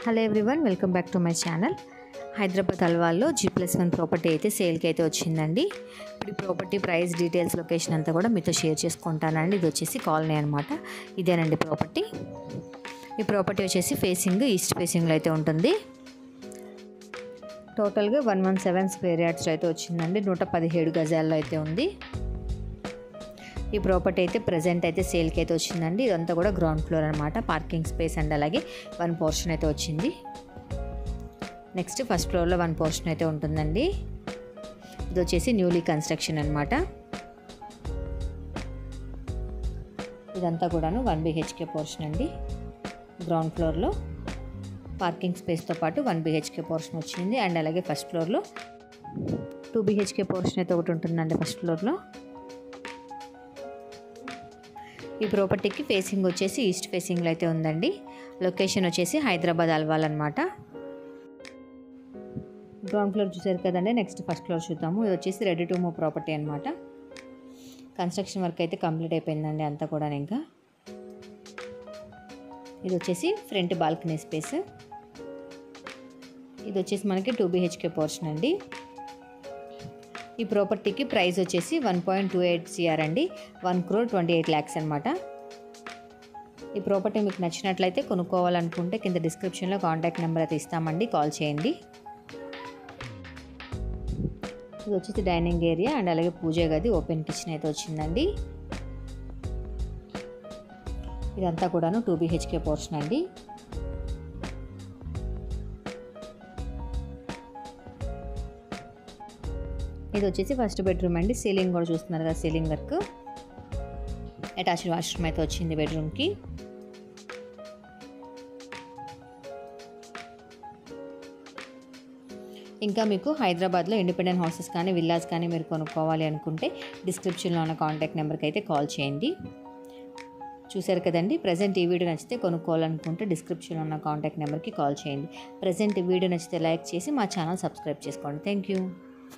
Hello everyone, welcome back to my channel. Hyderabad అల్వాల్లో G+1 property అయితే సేల్కి అయితే వచ్చిందండి. ఇప్పుడు ఈ ప్రాపర్టీ ప్రైస్ డీటెయిల్స్ లొకేషన్ అంతా కూడా మీతో షేర్ చేసుకుంటానండి. ఇది వచ్చేసి కాలనీ అనమాట. ఇదేనండి ప్రాపర్టీ. ఈ ప్రాపర్టీ వచ్చేసి ఫేసింగ్ ఈస్ట్ ఫేసింగ్లో అయితే ఉంటుంది. టోటల్గా 117 స్క్వేర్ యార్డ్స్ అయితే వచ్చిందండి. 117 గజాల్లో అయితే ఉంది. ఈ ప్రాపర్టీ అయితే ప్రజెంట్ అయితే సేల్కి అయితే వచ్చిందండి. ఇదంతా కూడా గ్రౌండ్ ఫ్లోర్ అనమాట. పార్కింగ్ స్పేస్ అండ్ అలాగే 1 పోర్షన్ అయితే వచ్చింది. నెక్స్ట్ ఫస్ట్ ఫ్లోర్లో 1 పోర్షన్ అయితే ఉంటుందండి. ఇది వచ్చేసి న్యూలీ కన్స్ట్రక్షన్ అనమాట. ఇదంతా కూడాను 1 BHK పోర్షన్ అండి. గ్రౌండ్ ఫ్లోర్లో పార్కింగ్ స్పేస్తో పాటు 1 BHK పోర్షన్ వచ్చింది. అండ్ అలాగే ఫస్ట్ ఫ్లోర్లో 2 BHK పోర్షన్ అయితే ఒకటి ఉంటుందండి ఫస్ట్ ఫ్లోర్లో. ఈ ప్రాపర్టీకి ఫేసింగ్ వచ్చేసి ఈస్ట్ ఫేసింగ్లో అయితే ఉందండి. లొకేషన్ వచ్చేసి హైదరాబాద్ అల్వాల్ అనమాట. గ్రౌండ్ ఫ్లోర్ చూసారు కదండి. నెక్స్ట్ ఫస్ట్ ఫ్లోర్ చూద్దాము. ఇది వచ్చేసి రెడీ టు మూవ్ ప్రాపర్టీ అనమాట. కన్స్ట్రక్షన్ వర్క్ అయితే కంప్లీట్ అయిపోయిందండి అంతా కూడా. ఇంకా ఇది వచ్చేసి ఫ్రంట్ బాల్కనీ స్పేస్. ఇది వచ్చేసి మనకి 2 BHK పోర్షన్ అండి. ఈ ప్రాపర్టీకి ప్రైస్ వచ్చేసి 1.28 CR అండి. 1,28 lakhs అనమాట. ఈ ప్రాపర్టీ మీకు నచ్చినట్లయితే కొనుక్కోవాలనుకుంటే కింద డిస్క్రిప్షన్లో కాంటాక్ట్ నెంబర్ అయితే ఇస్తామండి, కాల్ చేయండి. ఇది వచ్చేసి డైనింగ్ ఏరియా అండ్ అలాగే పూజ గది, ఓపెన్ కిచెన్ అయితే వచ్చిందండి. ఇదంతా కూడాను 2 BHK పోర్షన్ అండి. ఇది వచ్చేసి ఫస్ట్ బెడ్రూమ్ అండి. సీలింగ్ కూడా చూస్తున్నారు కదా, సీలింగ్ వర్క్. అటాచ్డ్ వాష్రూమ్ అయితే వచ్చింది బెడ్రూమ్కి. ఇంకా మీకు హైదరాబాద్లో ఇండిపెండెంట్ హౌసెస్ కానీ విల్లాస్ కానీ మీరు కొనుక్కోవాలి అనుకుంటే డిస్క్రిప్షన్లో ఉన్న కాంటాక్ట్ నెంబర్కి అయితే కాల్ చేయండి. చూసారు కదండి. ప్రజెంట్ ఈ వీడియో నచ్చితే కొనుక్కోవాలనుకుంటే డిస్క్రిప్షన్లో ఉన్న కాంటాక్ట్ నెంబర్కి కాల్ చేయండి. ప్రజెంట్ ఈ వీడియో నచ్చితే లైక్ చేసి మా ఛానల్ సబ్స్క్రైబ్ చేసుకోండి. Thank you.